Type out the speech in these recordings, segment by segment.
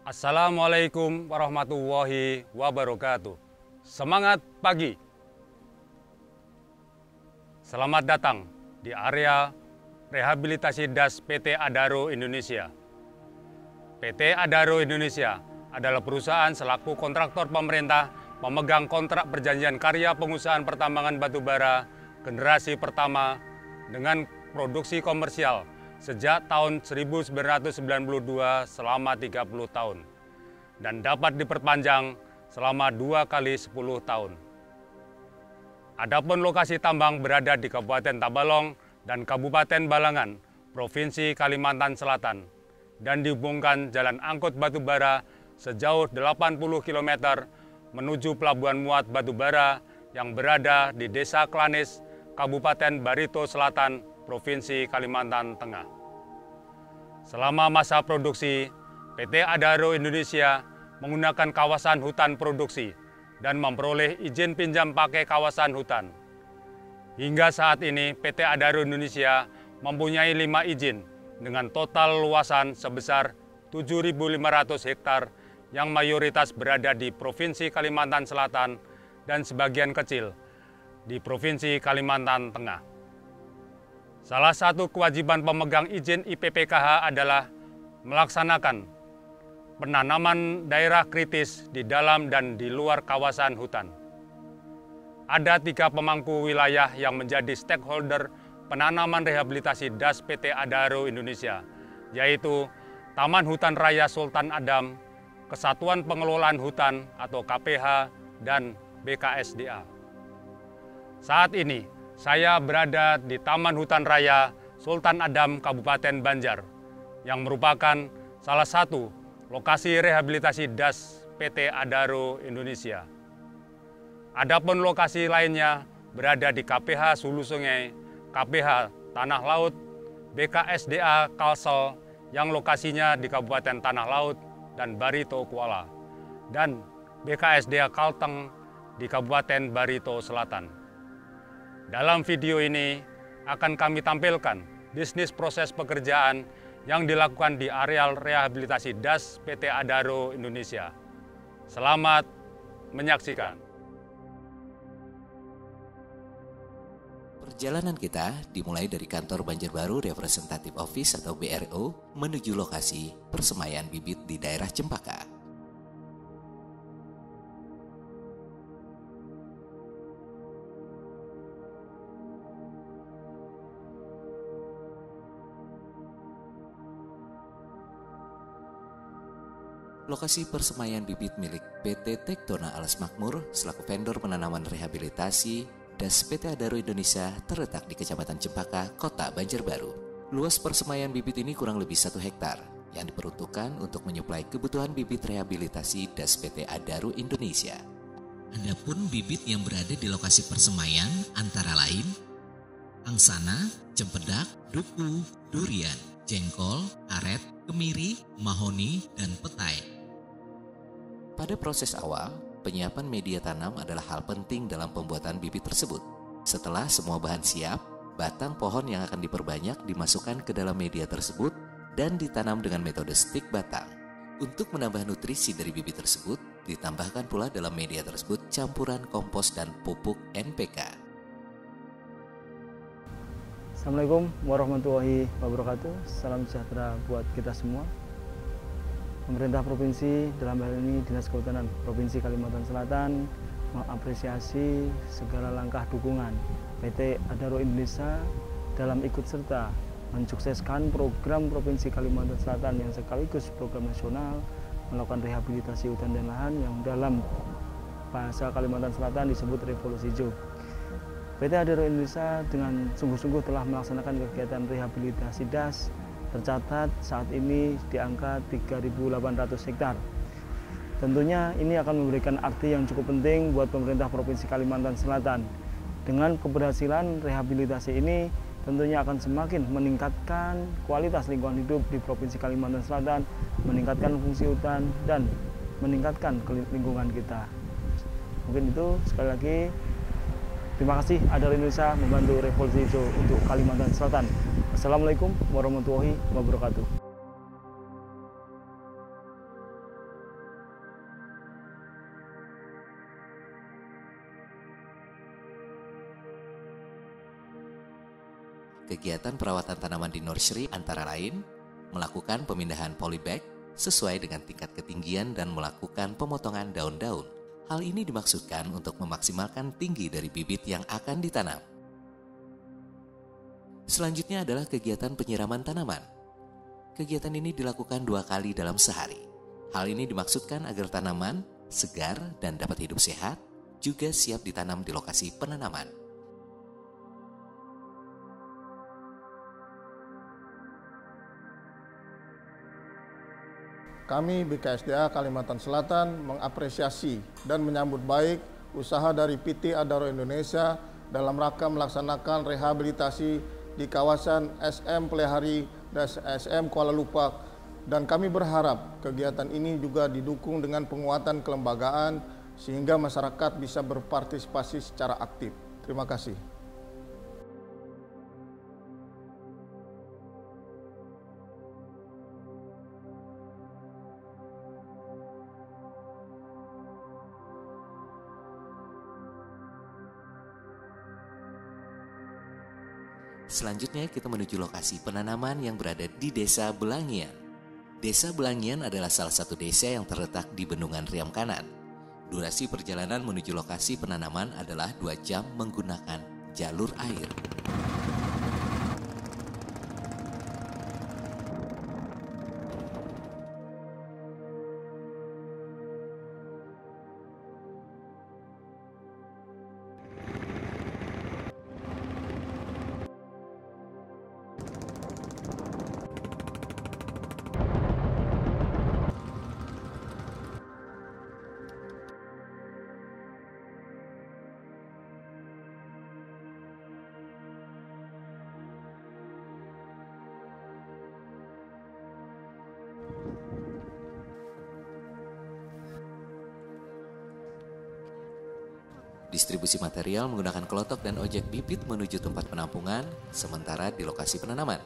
Assalamualaikum warahmatullahi wabarakatuh. Semangat pagi. Selamat datang di area rehabilitasi DAS PT Adaro Indonesia. PT Adaro Indonesia adalah perusahaan selaku kontraktor pemerintah pemegang kontrak perjanjian karya pengusahaan pertambangan batubara generasi pertama dengan produksi komersial sejak tahun 1992 selama 30 tahun dan dapat diperpanjang selama 2 kali 10 tahun. Adapun lokasi tambang berada di Kabupaten Tabalong dan Kabupaten Balangan, Provinsi Kalimantan Selatan dan dihubungkan jalan angkut batubara sejauh 80 km menuju pelabuhan muat batubara yang berada di Desa Klanis, Kabupaten Barito Selatan, Provinsi Kalimantan Tengah. Selama masa produksi, PT Adaro Indonesia menggunakan kawasan hutan produksi dan memperoleh izin pinjam pakai kawasan hutan. Hingga saat ini, PT Adaro Indonesia mempunyai 5 izin dengan total luasan sebesar 7.500 hektar yang mayoritas berada di Provinsi Kalimantan Selatan dan sebagian kecil di Provinsi Kalimantan Tengah. Salah satu kewajiban pemegang izin IPPKH adalah melaksanakan penanaman daerah kritis di dalam dan di luar kawasan hutan. Ada 3 pemangku wilayah yang menjadi stakeholder penanaman rehabilitasi DAS PT Adaro Indonesia, yaitu Taman Hutan Raya Sultan Adam, Kesatuan Pengelolaan Hutan atau KPH, dan BKSDA. Saat ini, saya berada di Taman Hutan Raya Sultan Adam, Kabupaten Banjar, yang merupakan salah satu lokasi rehabilitasi DAS PT Adaro Indonesia. Adapun lokasi lainnya berada di KPH Hulu Sungai, KPH Tanah Laut, BKSDA Kalsel yang lokasinya di Kabupaten Tanah Laut dan Barito Kuala, dan BKSDA Kalteng di Kabupaten Barito Selatan. Dalam video ini akan kami tampilkan bisnis proses pekerjaan yang dilakukan di areal rehabilitasi DAS PT Adaro Indonesia. Selamat menyaksikan. Perjalanan kita dimulai dari kantor Banjarbaru Representative Office atau BRO menuju lokasi persemaian bibit di daerah Cempaka. Lokasi persemaian bibit milik PT Tektona Alas Makmur selaku vendor penanaman rehabilitasi DAS PT Adaro Indonesia terletak di Kecamatan Cempaka, Kota Banjarbaru. Luas persemaian bibit ini kurang lebih 1 hektar yang diperuntukkan untuk menyuplai kebutuhan bibit rehabilitasi DAS PT Adaro Indonesia. Adapun bibit yang berada di lokasi persemaian antara lain angsana, cempedak, duku, durian, jengkol, karet, kemiri, mahoni, dan petai. Pada proses awal, penyiapan media tanam adalah hal penting dalam pembuatan bibit tersebut. Setelah semua bahan siap, batang pohon yang akan diperbanyak dimasukkan ke dalam media tersebut dan ditanam dengan metode stik batang. Untuk menambah nutrisi dari bibit tersebut, ditambahkan pula dalam media tersebut campuran kompos dan pupuk NPK. Assalamualaikum warahmatullahi wabarakatuh. Salam sejahtera buat kita semua. Pemerintah Provinsi, dalam hal ini Dinas Kehutanan Provinsi Kalimantan Selatan, mengapresiasi segala langkah dukungan PT Adaro Indonesia dalam ikut serta mensukseskan program Provinsi Kalimantan Selatan yang sekaligus program nasional melakukan rehabilitasi hutan dan lahan yang dalam bahasa Kalimantan Selatan disebut Revolusi Hijau. PT Adaro Indonesia dengan sungguh-sungguh telah melaksanakan kegiatan rehabilitasi DAS tercatat saat ini di angka 3.800 hektar. Tentunya ini akan memberikan arti yang cukup penting buat pemerintah Provinsi Kalimantan Selatan. Dengan keberhasilan rehabilitasi ini tentunya akan semakin meningkatkan kualitas lingkungan hidup di Provinsi Kalimantan Selatan, meningkatkan fungsi hutan, dan meningkatkan lingkungan kita. Mungkin itu, sekali lagi terima kasih Adaro Indonesia membantu Revolusi Hijau untuk Kalimantan Selatan. Assalamualaikum warahmatullahi wabarakatuh. Kegiatan perawatan tanaman di nursery antara lain melakukan pemindahan polybag sesuai dengan tingkat ketinggian dan melakukan pemotongan daun-daun. Hal ini dimaksudkan untuk memaksimalkan tinggi dari bibit yang akan ditanam. Selanjutnya adalah kegiatan penyiraman tanaman. Kegiatan ini dilakukan 2 kali dalam sehari. Hal ini dimaksudkan agar tanaman segar dan dapat hidup sehat, juga siap ditanam di lokasi penanaman. Kami BKSDA Kalimantan Selatan mengapresiasi dan menyambut baik usaha dari PT Adaro Indonesia dalam rangka melaksanakan rehabilitasi di kawasan SM Plehari dan SM Kuala Lupak, dan kami berharap kegiatan ini juga didukung dengan penguatan kelembagaan sehingga masyarakat bisa berpartisipasi secara aktif. Terima kasih. Selanjutnya kita menuju lokasi penanaman yang berada di Desa Belangian. Desa Belangian adalah salah satu desa yang terletak di Bendungan Riam Kanan. Durasi perjalanan menuju lokasi penanaman adalah 2 jam menggunakan jalur air. Distribusi material menggunakan kelotok dan ojek bibit menuju tempat penampungan, sementara di lokasi penanaman.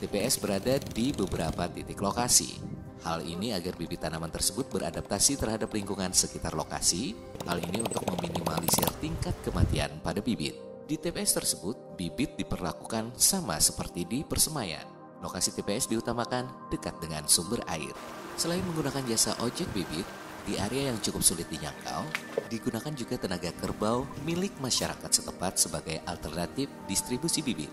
TPS berada di beberapa titik lokasi. Hal ini agar bibit tanaman tersebut beradaptasi terhadap lingkungan sekitar lokasi. Hal ini untuk meminimalisir tingkat kematian pada bibit. Di TPS tersebut, bibit diperlakukan sama seperti di persemaian. Lokasi TPS diutamakan dekat dengan sumber air. Selain menggunakan jasa ojek bibit, di area yang cukup sulit dijangkau, digunakan juga tenaga kerbau milik masyarakat setempat sebagai alternatif distribusi bibit.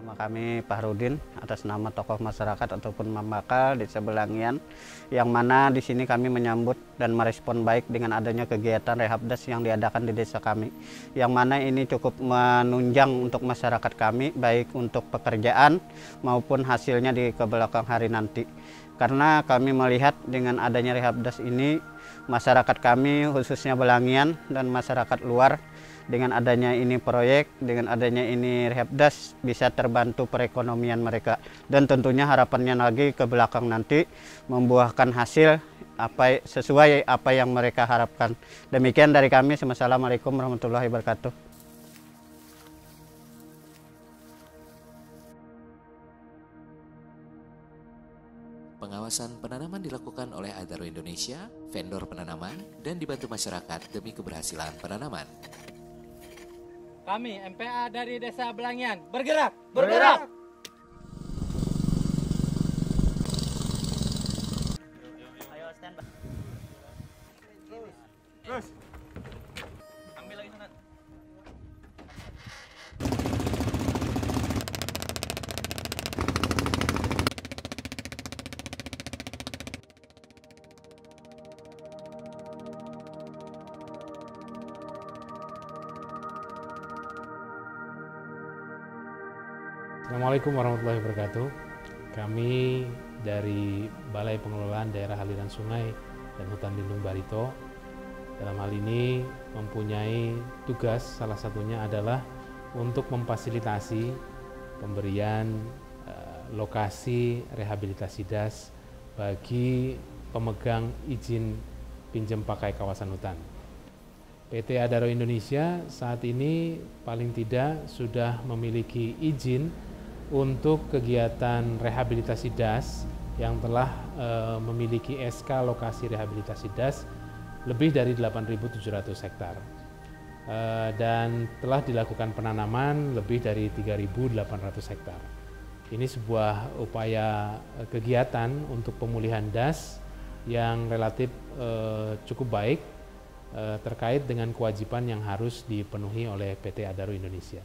Nama kami Fahrudin atas nama tokoh masyarakat ataupun Mamaka Desa Belangian, yang mana di sini kami menyambut dan merespon baik dengan adanya kegiatan rehabdas yang diadakan di desa kami, yang mana ini cukup menunjang untuk masyarakat kami baik untuk pekerjaan maupun hasilnya di kebelakang hari nanti. Karena kami melihat dengan adanya rehabdas ini, masyarakat kami khususnya Belangian dan masyarakat luar, dengan adanya ini proyek, dengan adanya ini rehabdas bisa terbantu perekonomian mereka, dan tentunya harapannya lagi ke belakang nanti membuahkan hasil sesuai apa yang mereka harapkan. Demikian dari kami. Wassalamualaikum warahmatullahi wabarakatuh. Pengawas pengawasan penanaman dilakukan oleh Adaro Indonesia, vendor penanaman, dan dibantu masyarakat demi keberhasilan penanaman. Kami MPA dari Desa Belangian bergerak, bergerak. Ayo standby. Terus. Ambil lagi sana. Assalamualaikum warahmatullahi wabarakatuh. Kami dari Balai Pengelolaan Daerah Aliran Sungai dan Hutan Lindung Barito dalam hal ini mempunyai tugas, salah satunya adalah untuk memfasilitasi pemberian lokasi rehabilitasi das bagi pemegang izin pinjam pakai kawasan hutan. PT Adaro Indonesia saat ini paling tidak sudah memiliki izin untuk kegiatan rehabilitasi das yang telah memiliki SK lokasi rehabilitasi das lebih dari 8.700 hektar dan telah dilakukan penanaman lebih dari 3.800 hektar. Ini sebuah upaya kegiatan untuk pemulihan das yang relatif cukup baik terkait dengan kewajiban yang harus dipenuhi oleh PT Adaro Indonesia.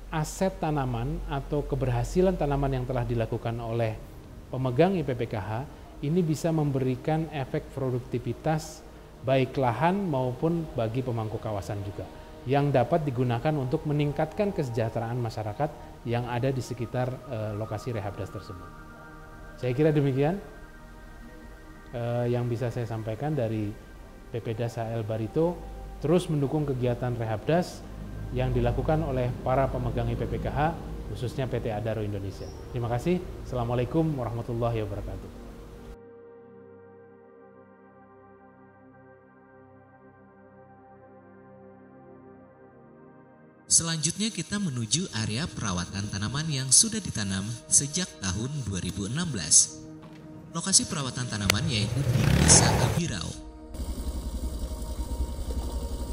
Aset tanaman atau keberhasilan tanaman yang telah dilakukan oleh pemegang IPPKH ini bisa memberikan efek produktivitas baik lahan maupun bagi pemangku kawasan juga yang dapat digunakan untuk meningkatkan kesejahteraan masyarakat yang ada di sekitar lokasi rehabilitasi tersebut. Saya kira demikian yang bisa saya sampaikan dari PPDAS HL Barito, terus mendukung kegiatan rehabdas yang dilakukan oleh para pemegang IPPKH, khususnya PT Adaro Indonesia. Terima kasih. Assalamualaikum warahmatullahi wabarakatuh. Selanjutnya kita menuju area perawatan tanaman yang sudah ditanam sejak tahun 2016. Lokasi perawatan tanaman yaitu di Desa Abirau.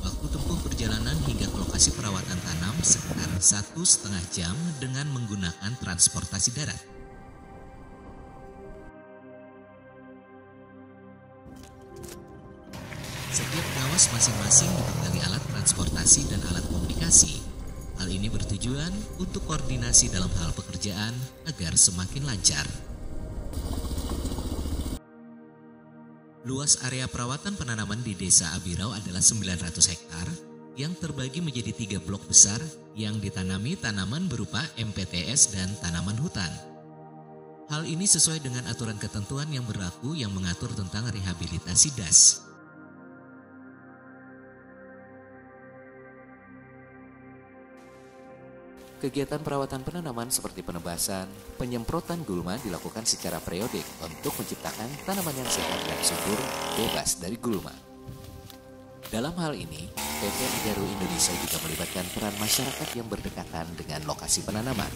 Waktu tempuh perjalanan hingga ke lokasi perawatan tanam sekitar 1,5 jam dengan menggunakan transportasi darat. Setiap pengawas masing-masing dibekali alat transportasi dan alat komunikasi. Hal ini bertujuan untuk koordinasi dalam hal pekerjaan agar semakin lancar. Luas area perawatan penanaman di Desa Abirau adalah 900 hektar yang terbagi menjadi 3 blok besar yang ditanami tanaman berupa MPTS dan tanaman hutan. Hal ini sesuai dengan aturan ketentuan yang berlaku yang mengatur tentang rehabilitasi das. Kegiatan perawatan penanaman seperti penebasan, penyemprotan gulma dilakukan secara periodik untuk menciptakan tanaman yang sehat dan subur, bebas dari gulma. Dalam hal ini, PT Adaro Indonesia juga melibatkan peran masyarakat yang berdekatan dengan lokasi penanaman.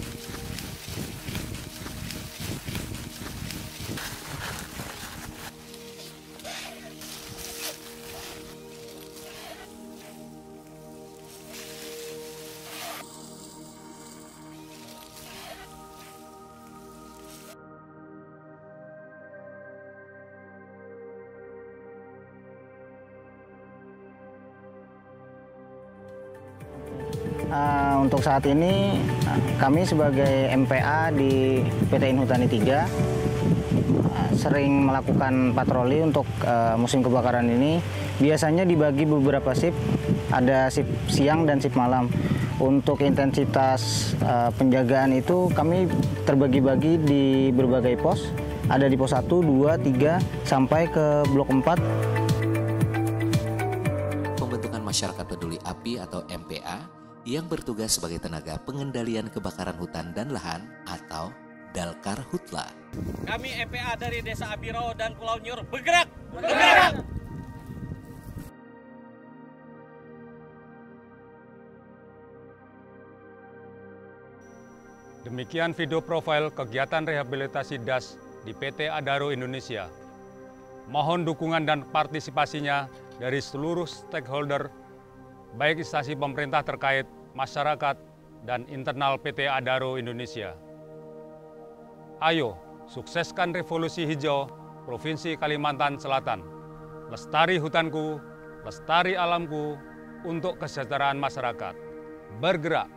Untuk saat ini kami sebagai MPA di PT Inhutani 3 sering melakukan patroli untuk musim kebakaran ini. Biasanya dibagi beberapa shift, ada shift siang dan shift malam. Untuk intensitas penjagaan itu kami terbagi-bagi di berbagai pos. Ada di pos 1, 2, 3 sampai ke blok 4. Pembentukan Masyarakat Peduli Api atau MPA yang bertugas sebagai tenaga pengendalian kebakaran hutan dan lahan atau Dalkar Hutla. Kami MPA dari Desa Abirau dan Pulau Nyur bergerak, bergerak. Demikian video profil kegiatan rehabilitasi das di PT Adaro Indonesia. Mohon dukungan dan partisipasinya dari seluruh stakeholder, baik instansi pemerintah terkait, masyarakat, dan internal PT Adaro Indonesia. Ayo, sukseskan revolusi hijau Provinsi Kalimantan Selatan. Lestari hutanku, lestari alamku, untuk kesejahteraan masyarakat. Bergerak